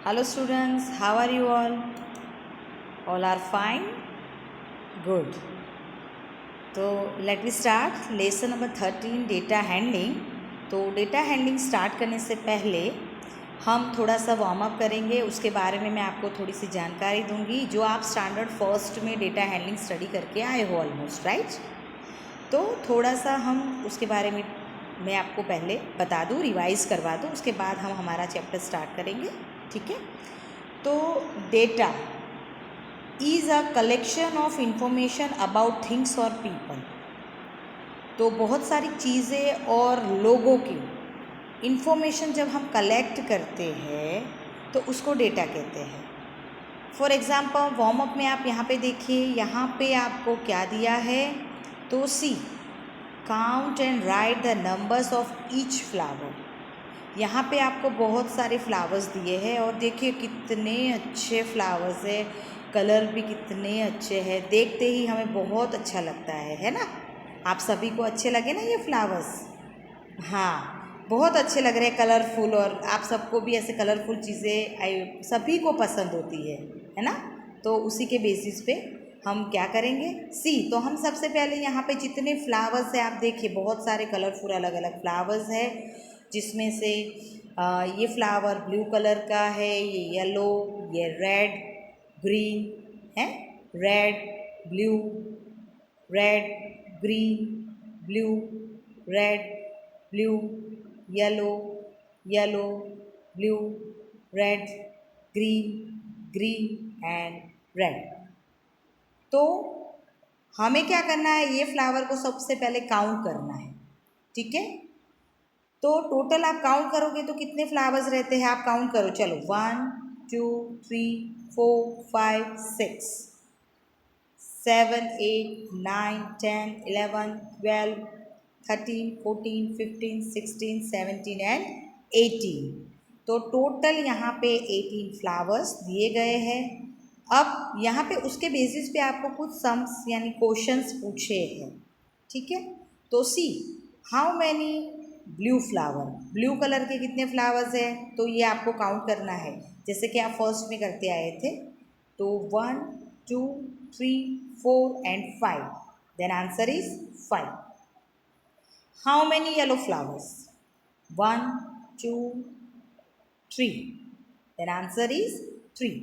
Hello students, how are you all? All are fine? Good. तो let me start lesson number 13 data handling. तो data handling start करने से पहले हम थोड़ा सा वार्म अप करेंगे, उसके बारे में मैं आपको थोड़ी सी जानकारी दूंगी जो आप स्टैंडर्ड फर्स्ट में डेटा हैंडलिंग स्टडी करके आए हो ऑलमोस्ट, राइट? तो थोड़ा सा हम उसके बारे में मैं आपको पहले बता दूं, रिवाइज़ करवा दूं, उसके बाद हम हमारा चैप्टर स्टार्ट करेंगे, ठीक है? तो data is a collection of information about things और पीपल। तो बहुत सारी चीज़ें और लोगों की इंफॉर्मेशन जब हम कलेक्ट करते हैं तो उसको डेटा कहते हैं। फॉर एग्ज़ाम्पल वार्म अप में आप यहाँ पे देखिए, यहाँ पे आपको क्या दिया है, तो see count and write the numbers of each flower. यहाँ पे आपको बहुत सारे फ्लावर्स दिए हैं और देखिए कितने अच्छे फ्लावर्स है, कलर भी कितने अच्छे हैं, देखते ही हमें बहुत अच्छा लगता है ना? आप सभी को अच्छे लगे ना ये फ्लावर्स? हाँ, बहुत अच्छे लग रहे हैं, कलरफुल, और आप सबको भी ऐसे कलरफुल चीज़ें सभी को पसंद होती है ना? तो उसी के बेसिस पे हम क्या करेंगे, सी तो हम सबसे पहले यहाँ पे जितने फ्लावर्स हैं आप देखिए, बहुत सारे कलरफुल अलग अलग फ्लावर्स है, जिसमें से ये फ्लावर ब्लू कलर का है, ये येलो, ये रेड, ग्रीन है, red blue, red green, blue, red blue, yellow, yellow, blue, red, green, green and red. तो हमें क्या करना है, ये फ्लावर को सबसे पहले काउंट करना है, ठीक है? तो टोटल आप काउंट करोगे तो कितने फ्लावर्स रहते हैं, आप काउंट करो, चलो 1 2 3 4 5 6 7 8 9 10 11 12 13 14 15 16 17 एंड 18। तो टोटल यहाँ पे 18 फ्लावर्स दिए गए हैं। अब यहाँ पे उसके बेसिस पे आपको कुछ सम्स यानी क्वेश्चंस पूछे हैं, ठीक है? तो see how many blue flower, blue colour के कितने फ्लावर्स हैं, तो ये आपको काउंट करना है, जैसे कि आप फर्स्ट में करते आए थे। तो 1 2 3 4 and 5, then answer is 5। How many yellow flowers, 1 2 3, then answer is 3।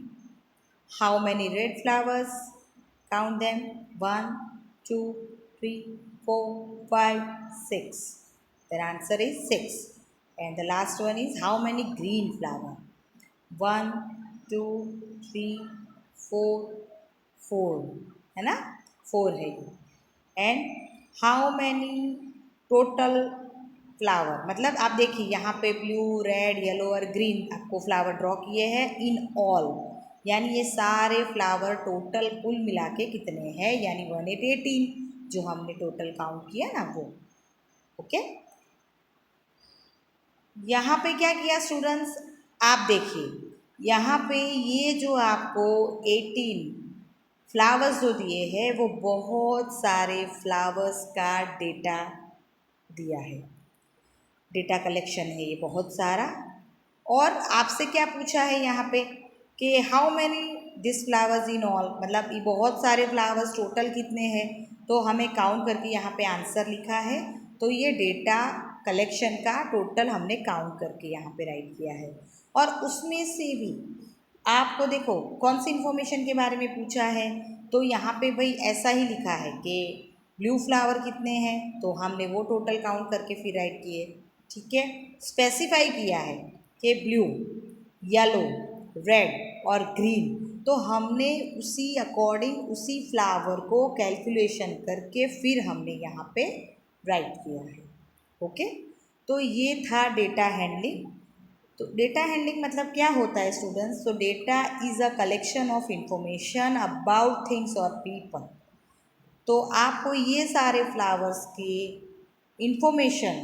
How many red flowers, count them, 1 2 3 4 5 6, their answer is 6, and the last one is how many green flower, 1 2 3 4 4 है ना, 4 है ये। And how many total flower, मतलब आप देखिए यहाँ पे blue, red, yellow और ग्रीन आपको फ्लावर ड्रॉ किए हैं इन ऑल, यानी ये सारे फ्लावर टोटल कुल मिला के कितने हैं, यानी 118 जो हमने टोटल काउंट किया ना वो, ओके? यहाँ पे क्या किया स्टूडेंट्स, आप देखिए यहाँ पे ये जो आपको 18 फ्लावर्स जो दिए हैं वो बहुत सारे फ्लावर्स का डेटा दिया है, डेटा कलेक्शन है ये बहुत सारा। और आपसे क्या पूछा है यहाँ पे कि how many this flowers in all, मतलब ये बहुत सारे फ्लावर्स टोटल कितने हैं, तो हमें काउंट करके यहाँ पे आंसर लिखा है। तो ये डेटा कलेक्शन का टोटल हमने काउंट करके यहाँ पे राइट किया है। और उसमें से भी आपको देखो कौन सी इन्फॉर्मेशन के बारे में पूछा है, तो यहाँ पे भाई ऐसा ही लिखा है कि ब्लू फ्लावर कितने हैं, तो हमने वो टोटल काउंट करके फिर राइट किए, ठीक है? स्पेसिफाई किया है कि ब्लू, येलो, रेड और ग्रीन, तो हमने उसी अकॉर्डिंग उसी फ्लावर को कैलकुलेशन करके फिर हमने यहाँ पे राइट किया है, ओके? तो ये था डेटा हैंडलिंग। तो डेटा हैंडलिंग मतलब क्या होता है स्टूडेंट्स, तो data is a collection of information about things और पीपल। तो आपको ये सारे फ्लावर्स की इंफॉर्मेशन,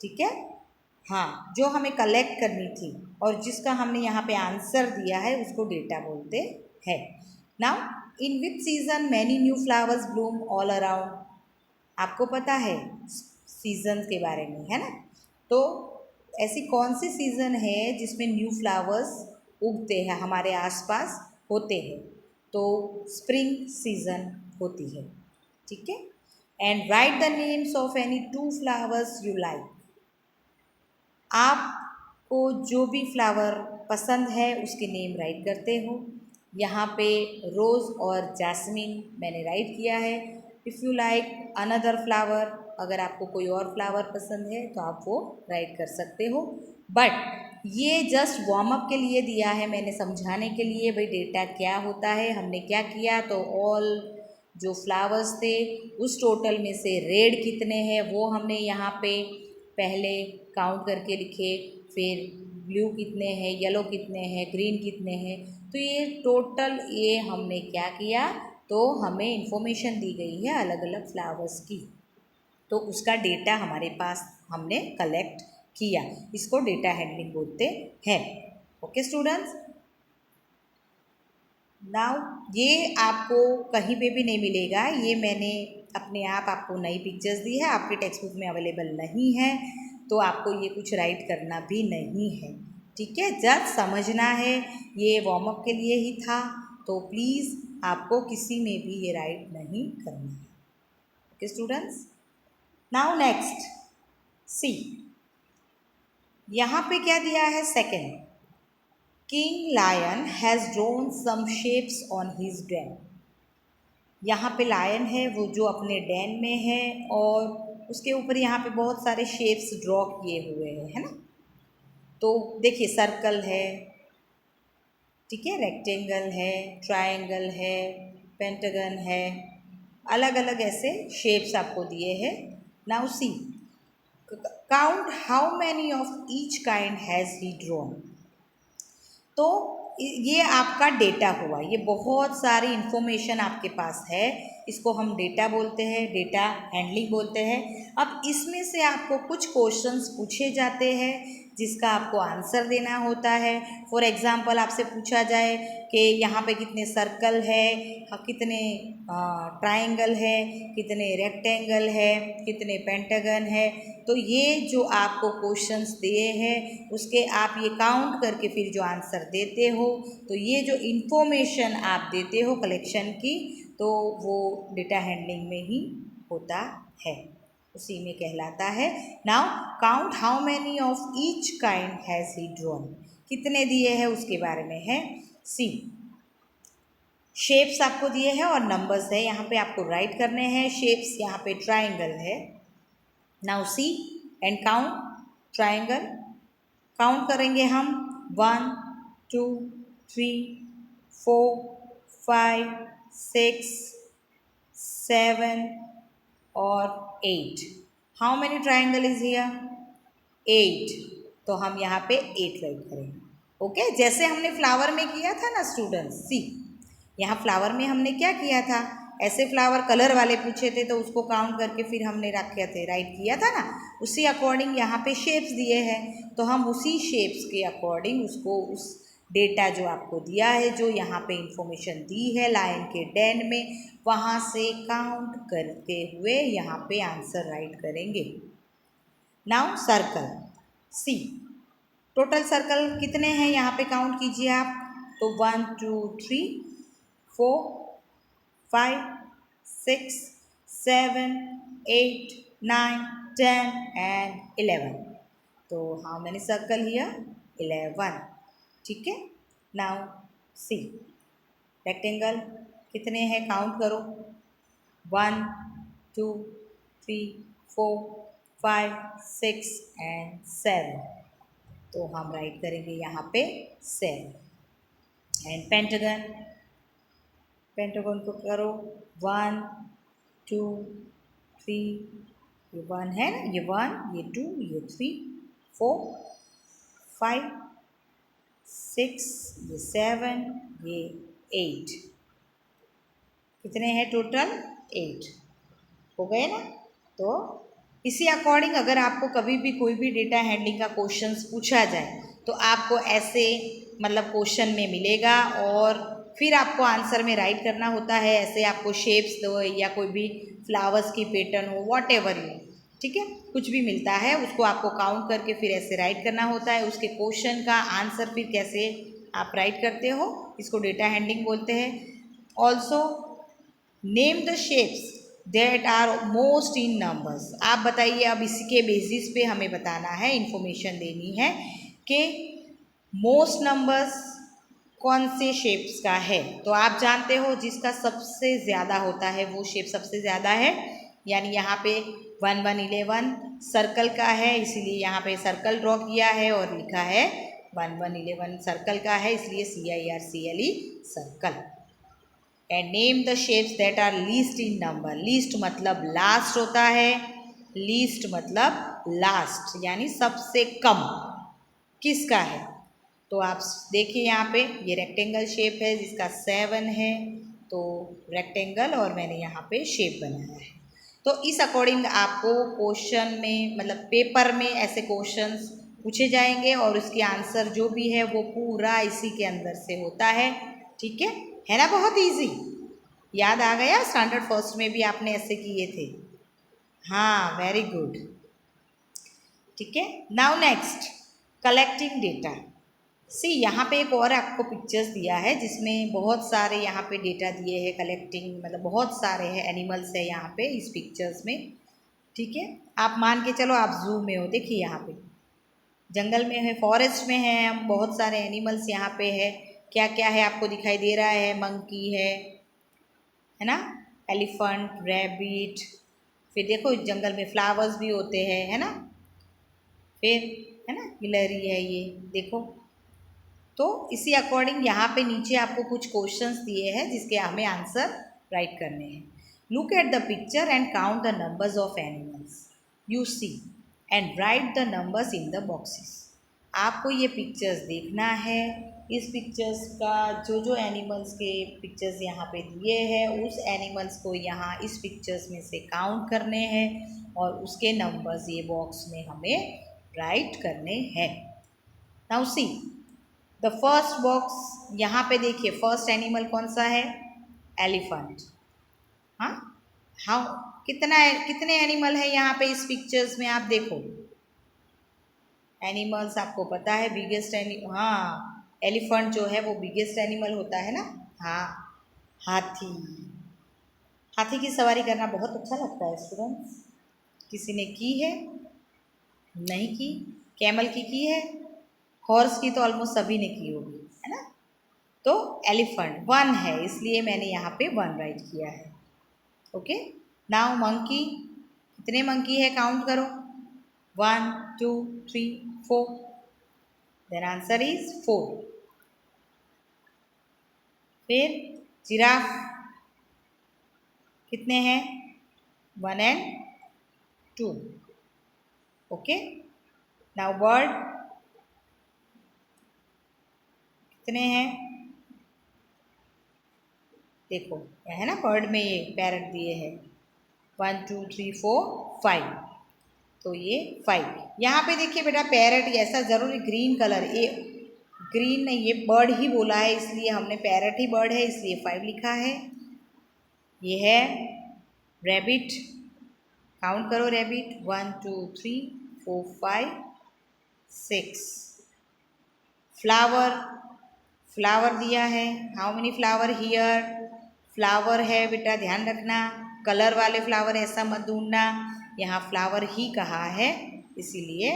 ठीक है, हाँ, जो हमें कलेक्ट करनी थी और जिसका हमने यहाँ पे आंसर दिया है उसको डेटा बोलते हैं। Now in which season many new flowers Bloom all around, आपको पता है सीजन के बारे में, है ना? तो ऐसी कौन सी सीज़न है जिसमें न्यू फ्लावर्स उगते हैं, हमारे आसपास होते हैं? तो स्प्रिंग सीज़न होती है, ठीक है। And write the names of any 2 flowers you like. आपको जो भी फ्लावर पसंद है उसके नेम राइट करते हो। यहाँ पे रोज़ और जैस्मिन मैंने राइट किया है। If you like another flower, अगर आपको कोई और फ्लावर पसंद है तो आप वो राइट कर सकते हो। बट ये जस्ट वार्म अप के लिए दिया है मैंने, समझाने के लिए भाई डेटा क्या होता है, हमने क्या किया। तो ऑल जो फ्लावर्स थे उस टोटल में से रेड कितने हैं वो हमने यहाँ पे पहले काउंट करके लिखे, फिर ब्लू कितने हैं, येलो कितने हैं, ग्रीन कितने हैं। तो ये टोटल ये हमने क्या किया, तो हमें इंफॉर्मेशन दी गई है अलग अलग फ्लावर्स की, तो उसका डेटा हमारे पास हमने कलेक्ट किया। इसको डेटा हैंडलिंग बोलते हैं। ओके स्टूडेंट्स, नाउ ये आपको कहीं पे भी नहीं मिलेगा, ये मैंने अपने आप आपको नई पिक्चर्स दी है, आपके टेक्स्ट बुक में अवेलेबल नहीं है, तो आपको ये कुछ राइट करना भी नहीं है, ठीक है। जस्ट समझना है, ये वार्म अप के लिए ही था, तो प्लीज़ आपको किसी में भी ये राइट नहीं करना है। Okay students, now next C, यहाँ पे क्या दिया है, second, king lion has drawn some shapes on his den. यहाँ पे लायन है वो जो अपने डैन में है, और उसके ऊपर यहाँ पे बहुत सारे शेप्स ड्रॉ किए हुए हैं, है ना। तो देखिए सर्कल है, ठीक है, रेक्टेंगल है, ट्रायंगल है, पेंटागन है, अलग अलग ऐसे शेप्स आपको दिए हैं। Now see, count how many of each kind has he drawn. तो ये आपका डेटा हुआ, ये बहुत सारी इन्फॉर्मेशन आपके पास है, इसको हम डेटा बोलते हैं, डेटा हैंडलिंग बोलते हैं। अब इसमें से आपको कुछ क्वेश्चंस पूछे जाते हैं जिसका आपको आंसर देना होता है। फॉर एग्जांपल आपसे पूछा जाए कि यहाँ पे कितने सर्कल है, कितने ट्रायंगल है, कितने रेक्टेंगल है, कितने पेंटागन है, तो ये जो आपको क्वेश्चंस दिए हैं उसके आप ये काउंट करके फिर जो आंसर देते हो, तो ये जो इन्फॉर्मेशन आप देते हो कलेक्शन की, तो वो डेटा हैंडलिंग में ही होता है, उसी में कहलाता है। Now count how many of each kind has he drawn, कितने दिए हैं उसके बारे में है। सी, शेप्स आपको दिए हैं और नंबर्स है, यहाँ पे आपको राइट करने हैं। शेप्स यहाँ पे ट्राइंगल है। Now see and count triangle, count करेंगे हम 1 2 3 4 5 6 7 और 8। How many triangle is here, 8, तो हम यहाँ पे 8 राइट करेंगे। ओके, जैसे हमने फ्लावर में किया था ना स्टूडेंट्स, सी यहाँ फ्लावर में हमने क्या किया था, ऐसे फ्लावर कलर वाले पूछे थे तो उसको काउंट करके फिर हमने रखे थे, राइट किया था ना, उसी अकॉर्डिंग यहाँ पे शेप्स दिए हैं, तो हम उसी शेप्स के अकॉर्डिंग उसको, उस डेटा जो आपको दिया है, जो यहाँ पे इंफॉर्मेशन दी है लायन के डेन में, वहाँ से काउंट करते हुए यहाँ पे आंसर राइट करेंगे। नाउ सर्कल, सी टोटल सर्कल कितने हैं यहाँ पे काउंट कीजिए आप, तो 1 2 3 4 5 6 7 8 9 10 and 11, तो हाउ मैनी सर्कल हियर, 11, ठीक है। नाउ सी, रेक्टेंगल कितने हैं काउंट करो, 1 2 3 4 5 6 and 7, तो हम राइट करेंगे यहाँ पे 7। एंड पेंटागन, पेंटागन को करो 1 2 3, ये 1 है ना, ये 1, ये 2, ये 3 4 5 6, ये 7, ये 8, कितने हैं टोटल, 8 हो गए ना। तो इसी अकॉर्डिंग अगर आपको कभी भी कोई भी डेटा हैंडलिंग का क्वेश्चंस पूछा जाए तो आपको ऐसे मतलब क्वेश्चन में मिलेगा, और फिर आपको आंसर में राइट करना होता है। ऐसे आपको शेप्स दो या कोई भी फ्लावर्स की पैटर्न हो, वॉट एवर यू, ठीक है, कुछ भी मिलता है उसको आपको काउंट करके फिर ऐसे राइट करना होता है। उसके क्वेश्चन का आंसर फिर कैसे आप राइट करते हो, इसको डेटा हैंडलिंग बोलते हैं। Also name the shapes that are most in numbers. आप बताइए, अब इसके बेसिस पे हमें बताना है, इंफॉर्मेशन देनी है कि मोस्ट नंबर्स कौन से शेप्स का है। तो आप जानते हो जिसका सबसे ज़्यादा होता है वो शेप सबसे ज़्यादा है, यानी यहाँ पे 1 1 11 सर्कल का है, इसीलिए यहाँ पे सर्कल ड्रॉ किया है और लिखा है 1 1 11 सर्कल का है, इसलिए CIRCLE circle. And name the shapes that are least in number. Least मतलब लास्ट होता है, लीस्ट मतलब लास्ट यानी सबसे कम किसका है। तो आप देखिए यहाँ पे ये रेक्टेंगल शेप है जिसका 7 है, तो रेक्टेंगल और मैंने यहाँ पे शेप बनाया है। तो इस अकॉर्डिंग आपको क्वेश्चन में मतलब पेपर में ऐसे क्वेश्चंस पूछे जाएंगे और उसके आंसर जो भी है वो पूरा इसी के अंदर से होता है। ठीक है ना, बहुत इजी, याद आ गया। स्टैंडर्ड फर्स्ट में भी आपने ऐसे किए थे। हाँ, वेरी गुड। ठीक है, नाउ नेक्स्ट कलेक्टिंग डेटा। सी यहाँ पे एक और आपको पिक्चर्स दिया है जिसमें बहुत सारे यहाँ पे डेटा दिए हैं कलेक्टिंग, मतलब बहुत सारे हैं एनिमल्स है यहाँ पे इस पिक्चर्स में। ठीक है, आप मान के चलो आप जू में हो, देखिए यहाँ पे जंगल में है, फॉरेस्ट में है, बहुत सारे एनिमल्स यहाँ पे है। क्या क्या है आपको दिखाई दे रहा है, मंकी है ना, एलिफेंट, रैबिट, फिर देखो जंगल में फ्लावर्स भी होते हैं, है ना, फिर है ना गिलहरी है ये देखो। तो इसी अकॉर्डिंग यहाँ पे नीचे आपको कुछ क्वेश्चंस दिए हैं जिसके हमें आंसर राइट करने हैं। Look at the picture and count the numbers of animals you see and write the numbers in the boxes. आपको ये पिक्चर्स देखना है, इस पिक्चर्स का जो जो एनिमल्स के पिक्चर्स यहाँ पे दिए हैं उस एनिमल्स को यहाँ इस पिक्चर्स में से काउंट करने हैं और उसके नंबर्स ये बॉक्स में हमें राइट करने हैं। Now see the first box, यहाँ पे देखिए फर्स्ट एनिमल कौन सा है, एलिफेंट। हाँ हाँ, कितने एनिमल है यहाँ पे इस पिक्चर्स में, आप देखो एनिमल्स आपको पता है बिगेस्ट हाँ एलिफेंट जो है वो बिगेस्ट एनिमल होता है ना। हाँ, हाथी, हाथी की सवारी करना बहुत अच्छा लगता है स्टूडेंट्स। किसी ने की है, नहीं की। कैमल की है, हॉर्स की तो ऑलमोस्ट सभी ने की होगी, है ना। तो एलिफेंट 1 है इसलिए मैंने यहाँ पे 1 राइट किया है। ओके, नाउ मंकी, कितने मंकी है काउंट करो, 1 2 3 4, देन आंसर इज 4। फिर जिराफ कितने हैं, 1 and 2। ओके, नाउ बर्ड कितने हैं, देखो क्या है ना बर्ड में ये पैरट दिए हैं 1 2 3 4 5, तो ये 5। यहाँ पे देखिए बेटा पैरट ऐसा ज़रूरी ग्रीन कलर, ये ग्रीन नहीं, ये बर्ड ही बोला है इसलिए हमने पैरट ही बर्ड है इसलिए 5 लिखा है। ये है रैबिट, काउंट करो रैबिट 1 2 3 4 5 6। फ्लावर, फ्लावर दिया है, how many flower here, flower है बेटा ध्यान रखना, कलर वाले फ्लावर ऐसा मत ढूंढना, यहाँ फ्लावर ही कहा है इसीलिए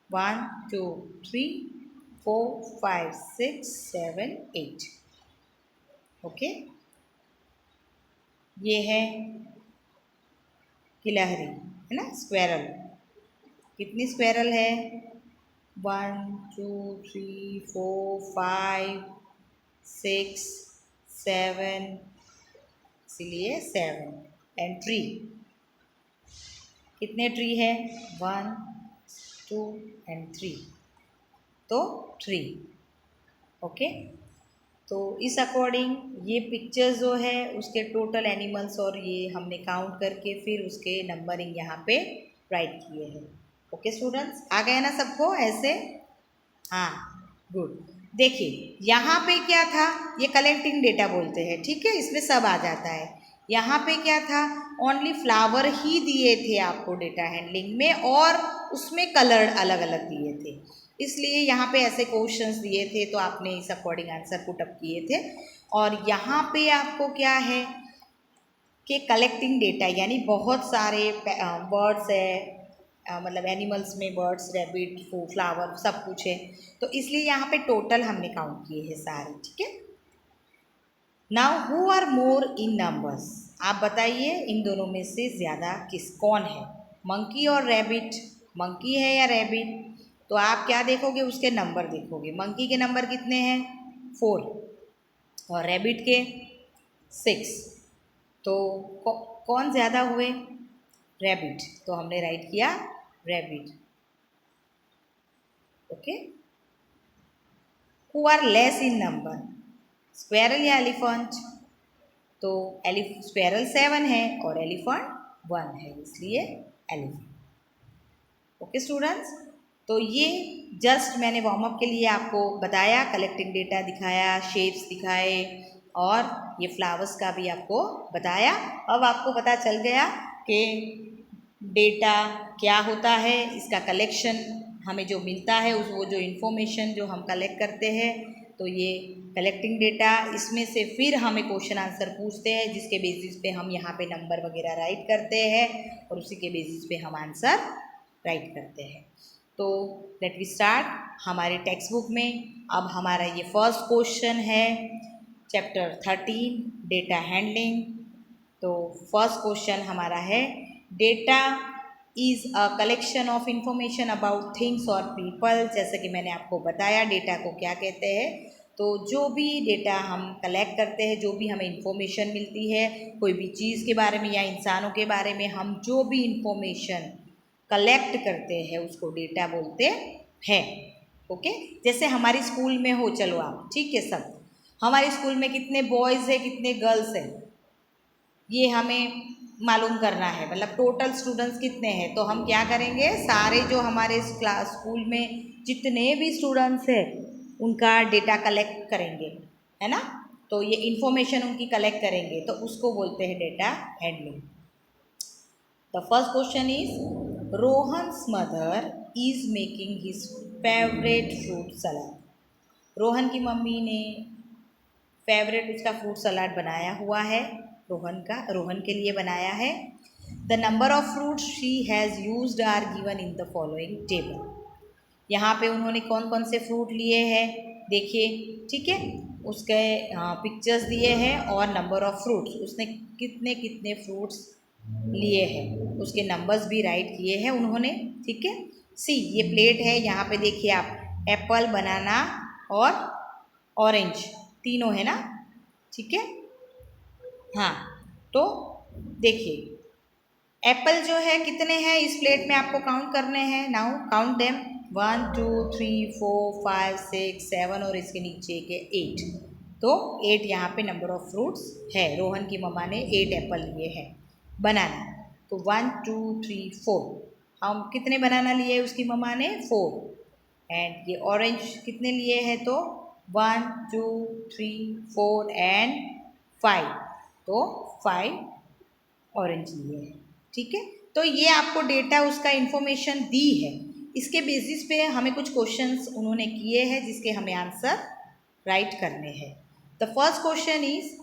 1 2 3 4 5 6 7 8। ओके, ये है गिलहरी, है ना, स्क्वेरल, कितनी स्क्वेरल है 1 2 3 4 5 6 7, इसीलिए 7। एंड ट्री, कितने ट्री है 1 2 एंड 3, तो 3। ओके, तो इस अकॉर्डिंग ये पिक्चर जो है उसके टोटल एनिमल्स और ये हमने काउंट करके फिर उसके नंबरिंग यहाँ पे राइट किए हैं। ओके स्टूडेंट्स, आ गए ना सबको ऐसे, हाँ गुड। देखिए यहाँ पे क्या था, ये कलेक्टिंग डेटा बोलते हैं, ठीक है, इसमें सब आ जाता है। यहाँ पे क्या था, ओनली फ्लावर ही दिए थे आपको डेटा हैंडलिंग में, और उसमें कलर अलग अलग दिए थे, इसलिए यहाँ पे ऐसे क्वेश्चंस दिए थे तो आपने इस अकॉर्डिंग आंसर पुट अप किए थे। और यहाँ पे आपको क्या है कि कलेक्टिंग डेटा, यानी बहुत सारे बर्ड्स है, मतलब एनिमल्स में बर्ड्स, रैबिट, फ्लावर सब कुछ है, तो इसलिए यहाँ पे टोटल हमने काउंट किए हैं सारे, ठीक है। Now who are more in numbers, आप बताइए इन दोनों में से ज़्यादा कौन है, मंकी और रैबिट, मंकी है या रैबिट। तो आप क्या देखोगे, उसके नंबर देखोगे, मंकी के नंबर कितने हैं 4 और रैबिट के 6, तो कौन ज़्यादा हुए, रैबिट, तो हमने राइट किया rabbit, okay. Who are less in number, squirrel या एलिफेंट, तो स्क्वेरल 7 है और एलिफेंट 1 है, इसलिए एलिफेंट, ओके स्टूडेंट्स। तो ये जस्ट मैंने वार्म अप के लिए आपको बताया, कलेक्टिंग डेटा दिखाया, शेप्स दिखाए, और ये फ्लावर्स का भी आपको बताया। अब आपको पता चल गया कि डेटा क्या होता है, इसका कलेक्शन हमें जो मिलता है उस वो जो इन्फॉर्मेशन जो हम कलेक्ट करते हैं, तो ये कलेक्टिंग डेटा, इसमें से फिर हमें क्वेश्चन आंसर पूछते हैं, जिसके बेसिस पे हम यहाँ पे नंबर वगैरह राइट करते हैं और उसी के बेसिस पे हम आंसर राइट करते हैं। तो लेट वी स्टार्ट हमारे टेक्स्ट बुक में। अब हमारा ये फर्स्ट क्वेश्चन है चैप्टर 13 डेटा हैंडलिंग। तो फर्स्ट क्वेश्चन हमारा है, data is a collection of information about things और पीपल। जैसे कि मैंने आपको बताया डेटा को क्या कहते हैं, तो जो भी डेटा हम कलेक्ट करते हैं, जो भी हमें इंफॉर्मेशन मिलती है कोई भी चीज़ के बारे में या इंसानों के बारे में, हम जो भी इंफॉर्मेशन कलेक्ट करते हैं उसको डेटा बोलते हैं, ओके। जैसे हमारी स्कूल में हो, चलो आप ठीक है, सब हमारे स्कूल में कितने बॉयज़ है कितने गर्ल्स है ये हमें मालूम करना है, मतलब टोटल स्टूडेंट्स कितने हैं, तो हम क्या करेंगे, सारे जो हमारे स्कूल में जितने भी स्टूडेंट्स हैं उनका डेटा कलेक्ट करेंगे, है ना। तो ये इंफॉर्मेशन उनकी कलेक्ट करेंगे, तो उसको बोलते हैं data handling. The first question is, Rohan's mother is making his favourite fruit salad. Rohan की मम्मी ने फेवरेट उसका फ्रूट सलाद बनाया हुआ है, रोहन के लिए बनाया है। The number of fruits she has used are given in the following table. यहाँ पे उन्होंने कौन कौन से फ्रूट लिए हैं देखिए, ठीक है, उसके पिक्चर्स दिए हैं और नंबर ऑफ फ्रूट्स, उसने कितने कितने फ्रूट्स लिए हैं उसके नंबर्स भी राइट किए हैं उन्होंने, ठीक है। सी, ये प्लेट है, यहाँ पे देखिए आप, एप्पल, बनाना और ऑरेंज तीनों है ना, ठीक है। हाँ, तो देखिए एप्पल जो है कितने हैं इस प्लेट में आपको काउंट करने हैं, नाउ काउंट देम, 1 2 3 4 5 6 7 और इसके नीचे के 8, तो 8 यहाँ पे नंबर ऑफ फ्रूट्स है। रोहन की मम्मा ने 8 एप्पल लिए हैं। बनाना, तो 1 2 3 4, हम कितने बनाना लिए उसकी मम्मा ने 4, एंड ये ऑरेंज कितने लिए हैं, तो 1 2 3 4 एंड 5, तो 5 ऑरेंज लिए हैं, ठीक है। तो ये आपको डेटा उसका इंफॉर्मेशन दी है, इसके बेसिस पे हमें कुछ क्वेश्चंस उन्होंने किए हैं जिसके हमें आंसर राइट करने हैं। The first question is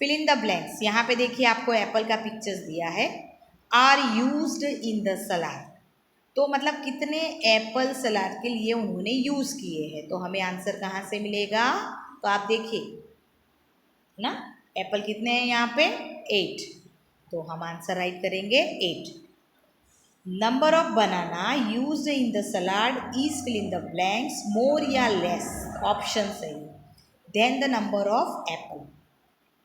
fill in the blanks. यहाँ पे देखिए आपको एप्पल का पिक्चर्स दिया है, are used in the salad, तो मतलब कितने एप्पल सलाद के लिए उन्होंने यूज़ किए हैं, तो हमें आंसर कहाँ से मिलेगा, तो आप देखिए ना, एप्पल कितने हैं यहाँ पे 8, तो हम आंसर राइट करेंगे 8। Number of banana used in the salad is fill in the blanks more या लेस, ऑप्शन सही, then the number of apple.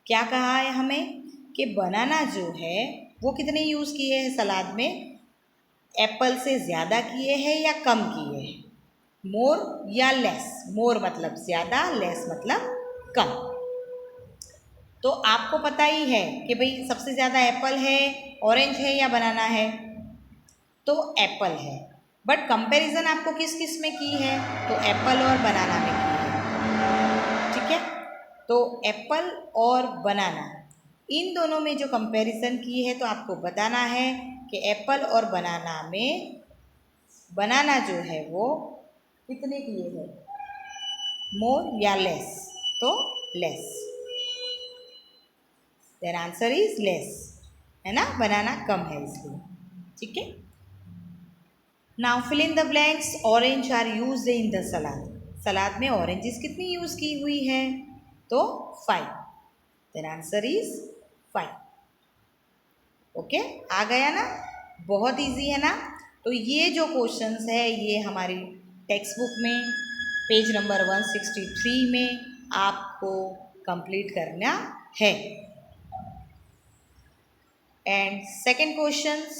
क्या कहा है हमें कि बनाना जो है वो कितने यूज़ किए हैं सलाद में, एप्पल से ज़्यादा किए हैं या कम किए हैं, मोर या लेस, मोर मतलब ज़्यादा, लेस मतलब कम। तो आपको पता ही है कि भाई सबसे ज़्यादा एप्पल है, ऑरेंज है या बनाना है, तो एप्पल है, बट कंपैरिजन आपको किस किस में की है, तो एप्पल और बनाना में की है, ठीक है। तो एप्पल और बनाना इन दोनों में जो कंपैरिजन की है तो आपको बताना है कि एप्पल और बनाना में बनाना जो है वो कितने किए हैं, मोर या लेस, तो less. Their answer is less, है ना, बनाना कम है इसलिए, ठीक है। Now fill in the blanks, orange are use in the salad, salad में ऑरेंजेस कितनी यूज की हुई है, तो 5, देयर आंसर इज 5। ओके, आ गया ना, बहुत इजी है ना। तो ये जो क्वेश्चंस है ये हमारी टेक्स्ट बुक में पेज नंबर 163 में आपको कंप्लीट करना है। And second questions,